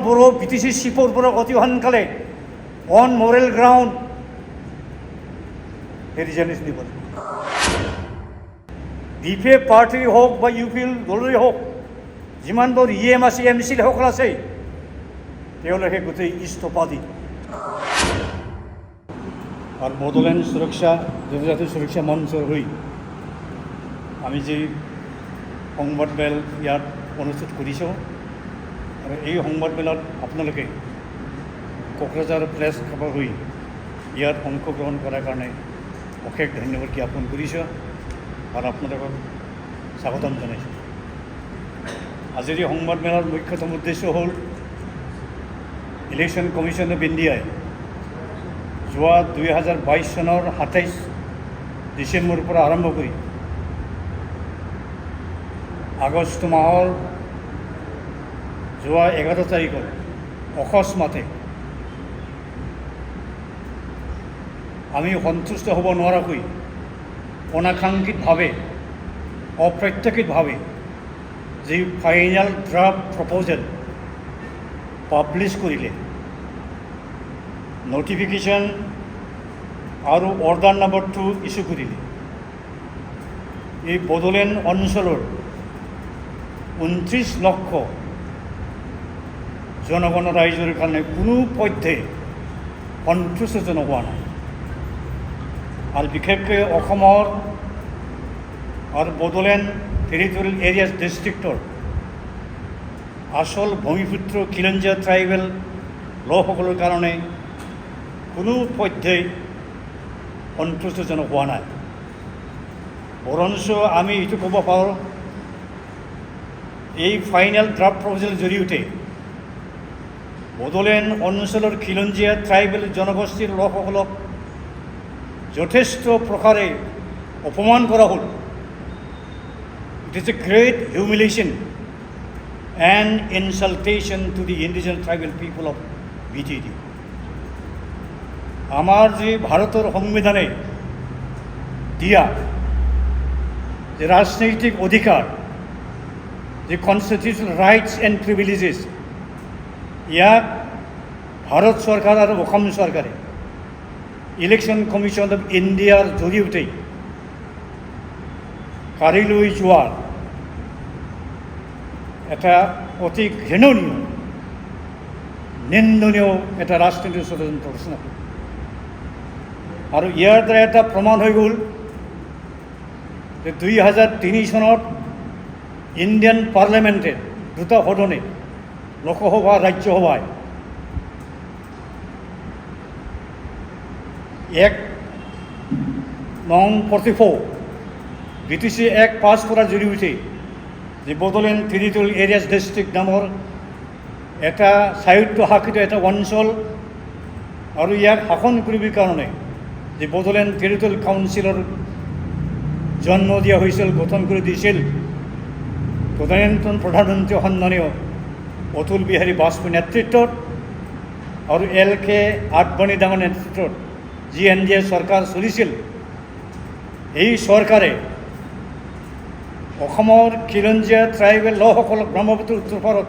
Bodo BTC চিফৰ পৰা অতি সোনকালে অন মৰেল গ্ৰাউণ্ড ৰিজাইনেশ্যন দিব লাগে। বিপে পাৰ্টি হওক বা UP দলৰে হওক, যিমানবোৰ EM আছে MCসকল আছে, তেওঁলোকে গোটেই ইস্তফা দি আৰু বড়োলেণ্ড সুৰক্ষা জনজাতি সুৰক্ষা মঞ্চৰ হৈ আমি যি সংবাদমেল ইয়াত অনুষ্ঠিত কৰিছোঁ, আৰু এই সংবাদমেলত আপোনালোকে কোকৰাঝাৰ প্ৰেছ ক্লাবৰ হৈ ইয়াত অংশগ্ৰহণ কৰাৰ কাৰণে অশেষ ধন্যবাদ জ্ঞাপন কৰিছোঁ আৰু আপোনালোকক স্বাগতম জনাইছোঁ। আজিৰ এই সংবাদমেলৰ মুখ্যতম উদ্দেশ্য হ'ল ইলেকশ্যন কমিশ্যন অফ ইণ্ডিয়াই যোৱা 2022 চনৰ 27 ডিচেম্বৰৰ পৰা আৰম্ভ কৰি আগষ্ট মাহৰ যোৱা 11 তাৰিখত অকস্মাতে আমি সন্তুষ্ট হ'ব নোৱাৰাকৈ অনাকাংক্ষিতভাৱে অপ্ৰত্যাশিতভাৱে যি ফাইনেল ড্ৰাফ্ট প্ৰপ'জেল পাব্লিছ কৰিলে, নটিফিকেশ্যন আৰু অৰ্ডাৰ নম্বৰ 2 ইছ্যু কৰিলে, এই বড়োলেণ্ড অঞ্চলৰ 29 লক্ষ জনগণ ৰাইজৰ কাৰণে কোনো পধ্যে সন্তুষ্টজনক হোৱা নাই। আৰু বিশেষকৈ অসমৰ আৰু বড়োলেণ্ড টেৰিটৰিয়েল এৰিয়াছ ডিষ্ট্ৰিক্টৰ আচল ভূমিপুত্ৰ খিলঞ্জীয়া ট্ৰাইবেল লোকসকলৰ কাৰণে কোনো পধ্যেই সন্তুষ্টজনক হোৱা নাই। বৰঞ্চ আমি এইটো ক'ব পাৰোঁ, এই ফাইনেল ড্ৰাফ্ট প্ৰপ'জেলৰ জৰিয়তে বড়োলেণ্ড অঞ্চলৰ খিলঞ্জীয়া ট্ৰাইবেল জনগোষ্ঠীৰ লোকসকলক যথেষ্ট প্ৰকাৰে অপমান কৰা হ'ল। It is a great humiliation and insultation to the indigenous tribal people of BTD। আমাৰ যি ভাৰতৰ সংবিধানে দিয়া যে ৰাজনৈতিক অধিকাৰ, যে কনষ্টিটিউচনেল ৰাইটছ এণ্ড প্ৰিভিলেজেছ, ইয়াক ভাৰত চৰকাৰ আৰু অসম চৰকাৰে ইলেকশ্যন কমিশ্যন অফ ইণ্ডিয়াৰ জৰিয়তে কাঢ়ি লৈ যোৱাৰ এটা অতি ঘৃণনীয় নিন্দনীয় এটা ৰাজনৈতিক ষড়যন্ত্ৰ ৰচনা হ'ল। আৰু ইয়াৰ দ্বাৰা এটা প্ৰমাণ হৈ গ'ল যে 2003 চনত ইণ্ডিয়ান পাৰ্লিয়ামেণ্টে দুটা সদনে, লোকসভা ৰাজ্যসভাই Act নং 44 BTC Act পাছ কৰাৰ জৰিয়তে যে বড়োলেণ্ড টেৰিটৰিয়েল এৰিয়াছ ডিষ্ট্ৰিক্ট নামৰ এটা স্বায়ত্তশাসিত এটা অঞ্চল আৰু ইয়াক শাসন কৰিবৰ কাৰণে যে বড়োলেণ্ড টেৰিটৰিয়েল কাউন্সিলৰ জন্ম দিয়া হৈছিল, গঠন কৰি দিছিল তদানীন্তন প্ৰধানমন্ত্ৰী সন্মানীয় অতুল বিহাৰী বাজপেয়ীৰ নেতৃত্বত আৰু LK আদৱানী ডাঙৰ নেতৃত্বত যি NDA চৰকাৰ চলিছিল, এই চৰকাৰে অসমৰ খিলঞ্জীয়া ট্ৰাইবেল লোকসকলক ব্ৰহ্মপুত্ৰ উত্তৰ পাৰত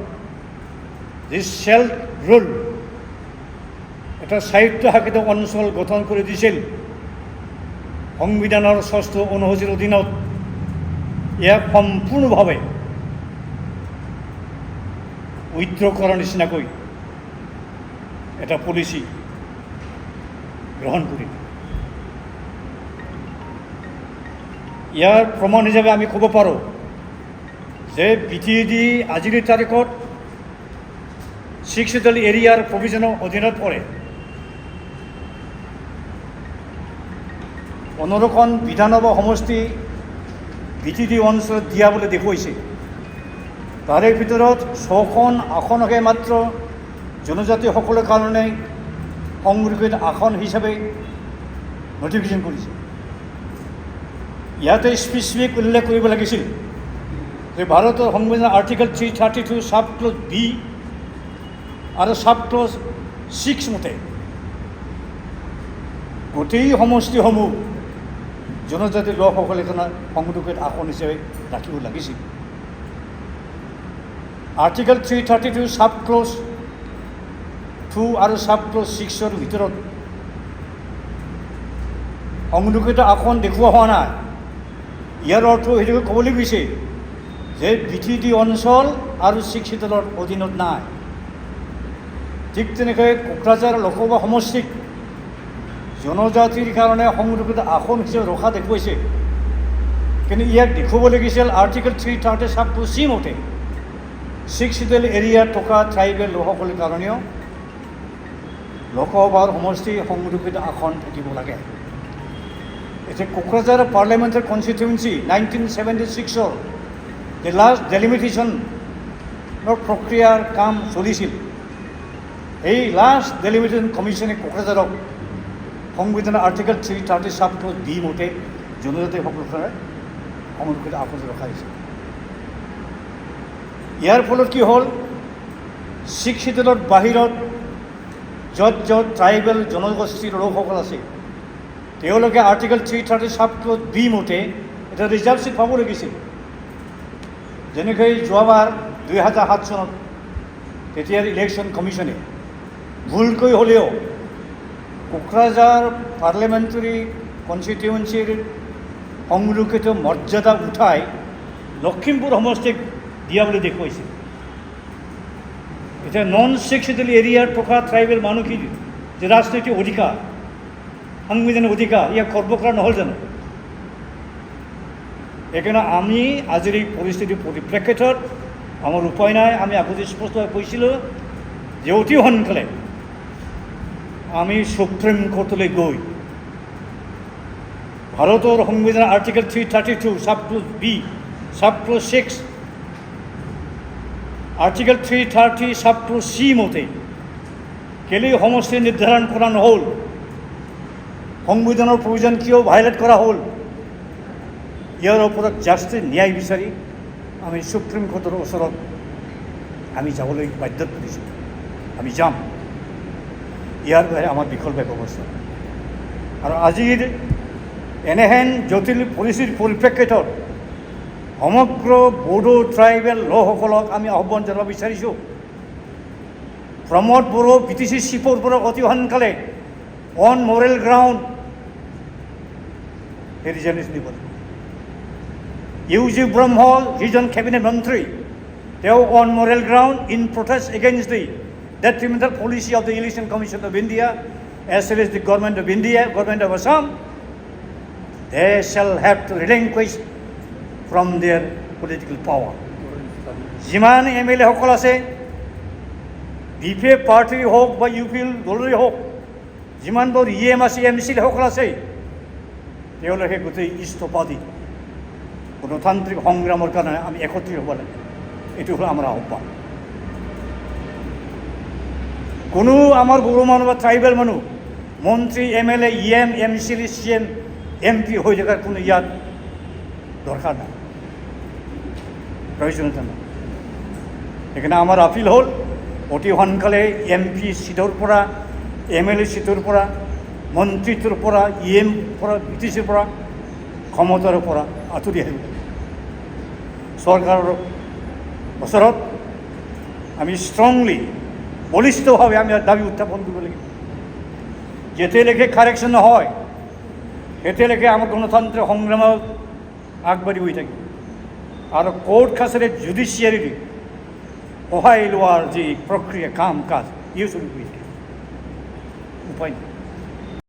যি চেল্ফ ৰুল এটা স্বায়ত্তশাসিত অঞ্চল গঠন কৰি দিছিল সংবিধানৰ 6ষ্ঠ অনুসূচীৰ অধীনত, ইয়াক সম্পূৰ্ণভাৱে উইথড্ৰ কৰাৰ নিচিনাকৈ এটা পলিচি গ্ৰহণ কৰিলে। ইয়াৰ প্ৰমাণ হিচাপে আমি ক'ব পাৰোঁ যে BTD আজিৰ তাৰিখত 6 শিডিউল এৰিয়াৰ প্ৰভিজনৰ অধীনত পৰে। 15খন বিধানসভা সমষ্টি BTD অঞ্চলত দিয়া বুলি দেখুৱাইছে। তাৰে ভিতৰত 6খন আসনকে মাত্ৰ জনজাতিসকলৰ কাৰণে সংৰক্ষিত আসন হিচাপে নটিফিকেশ্যন কৰিছে। ইয়াতে স্পেচিফিক উল্লেখ কৰিব লাগিছিল যে ভাৰতৰ সংবিধানৰ আৰ্টিকল 332 সাব ক্লজ B আৰু সাব ক্লজ 6 মতে গোটেই সমষ্টিসমূহ জনজাতি লোকসকলে সংৰক্ষিত আসন হিচাপে ৰাখিব লাগিছিল। Article 332 sub clause 2 আৰু সাব ক্লজ 6ৰ ভিতৰত সংৰক্ষিত আসন দেখুওৱা হোৱা নাই। ইয়াৰ অৰ্থ সেইটোকে ক'বলৈ গৈছে যে বিটিডি অঞ্চল আৰু 6 শিডিউলৰ অধীনত নাই। ঠিক তেনেকৈ কোকৰাঝাৰ লোকসভা সমষ্টিক জনজাতিৰ কাৰণে সংৰক্ষিত আসন হিচাপে ৰখা দেখুৱাইছে, কিন্তু ইয়াক দেখুৱাব লাগিছিল আৰ্টিকেল 330 সাব ক্লজ চি মতে 6 শিডিউল এৰিয়াত থকা ট্ৰাইবেল লোকসকলৰ কাৰণেও লোকসভাৰ সমষ্টি সংৰক্ষিত আসন থাকিব লাগে। এতিয়া কোকৰাঝাৰ পাৰ্লিয়ামেণ্টাৰী কনষ্টিটুৱেঞ্চি 1976ৰ যে লাষ্ট ডেলিমিটেশ্যনৰ প্ৰক্ৰিয়াৰ কাম চলিছিল, এই লাষ্ট ডেলিমিটেশ্যন কমিশ্যনে কোকৰাঝাৰক সংবিধানৰ আৰ্টিকেল 330 সাব ক্লজ বি মতে জনজাতিসকলৰ কাৰণে সংৰক্ষিত আসন ৰখা হৈছে। ইয়াৰ ফলত কি হ'ল, 6 শিডিউলৰ বাহিৰত য'ত ট্ৰাইবেল জনগোষ্ঠীৰ লোকসকল আছে তেওঁলোকে আৰ্টিকেল 330 সাব ক্লজ বি মতে এটা ৰিজাৰ্ভ চিট পাব লাগিছিল। যেনেকৈ যোৱাবাৰ 2007 চনত তেতিয়াৰ ইলেকশ্যন কমিশ্যনে ভুলকৈ হ'লেও কোকৰাঝাৰ পাৰ্লিয়ামেণ্টাৰী কনষ্টিটুৱেঞ্চিৰ সংৰক্ষিত মৰ্যাদা উঠাই লখিমপুৰ সমষ্টিক দিয়া বুলি দেখুৱাইছিল। এতিয়া নন 6 শিডিউল এৰিয়াৰ থকা ট্ৰাইবেল মানুহখিনিৰ যে ৰাজনৈতিক অধিকাৰ, সাংবিধানিক অধিকাৰ ইয়াক খৰ্ব কৰা নহ'ল জানো? সেইকাৰণে আমি আজিৰ এই পৰিস্থিতিৰ পৰিপ্ৰেক্ষিতত আমাৰ উপায় নাই। আমি আগতে স্পষ্টভাৱে কৈছিলোঁ যে অতি সোনকালে আমি সুপ্ৰিম কোৰ্টলৈ গৈ ভাৰতৰ সংবিধানৰ article 332 sub clause B, sub clause 6, article 330 sub clause C মতে কেলে সমষ্টি নিৰ্ধাৰণ কৰা নহ'ল, সংবিধানৰ প্ৰয়োজন কিয় ভাইলেট কৰা হ'ল, ইয়াৰ ওপৰত জাষ্টি ন্যায় বিচাৰি আমি সুপ্ৰিম কোৰ্টৰ ওচৰত আমি যাবলৈ বাধ্য কৰিছোঁ। আমি যাম, ইয়াৰ বাহিৰে আমাৰ বিকল্প ব্যৱস্থা। আৰু আজিৰ এনেহেন জটিল পৰিস্থিতিৰ পৰিপ্ৰেক্ষিতত সমগ্ৰ বড়ো ট্ৰাইবেল লোকসকলক আমি আহ্বান জনাব বিচাৰিছোঁ, প্ৰমোদ বড়ো BTC চিফৰ পৰা অতি সোনকালে অন মৰেল গ্ৰাউণ্ড এই ৰিজাইনেশ্যন দিব লাগিব। ইউজি ব্ৰহ্ম যিজন কেবিনেট মন্ত্ৰী, তেওঁ on Morrell ground in protest against the detrimental policy of the Election Commission of India as well as the Government of India, Government of Assam, they shall have to relinquish from their political power. যিমান MLA সকল আছে, BPF পাৰ্টিৰ হওক বা UP দলৰে হওক, যিমানবোৰ EM আছে, MC সকল আছে, তেওঁলোকে গোটেই ইস্তফা দি গণতান্ত্ৰিক সংগ্ৰামৰ কাৰণে আমি একত্ৰিত হ'ব লাগে। এইটো হ'ল আমাৰ আহ্বান। কোনো আমাৰ বড়ো মানুহ বা ট্ৰাইবেল মানুহ মন্ত্ৰী, MLA, EM, MC, CM, MP হৈ থকাৰ কোনো ইয়াত দৰকাৰ নাই, প্ৰয়োজনীয়তা নাই। সেইকাৰণে আমাৰ আপিল হ'ল অতি সোনকালে MP চিটৰ পৰা, MLA চিটৰ পৰা, মন্ত্ৰীটোৰ পৰা, EM পৰা, BTCৰ পৰা, ক্ষমতাৰ পৰা আঁতৰি আহিব। চৰকাৰৰ ওচৰত আমি ষ্ট্ৰংলি বলিষ্ঠভাৱে আমি দাবী উত্থাপন কৰিব লাগিব। যেতিয়ালৈকে কাৰেকশ্যন নহয় তেতিয়ালৈকে আমাৰ গণতান্ত্ৰিক সংগ্ৰামত আগবাঢ়ি গৈ থাকিব। আৰু কোৰ্ট কাছাৰী জুডিচিয়াৰী সহায় লোৱাৰ যি প্ৰক্ৰিয়া, কাম কাজ, ইয়ে চলি গৈ থাকিব, উপায় নাই।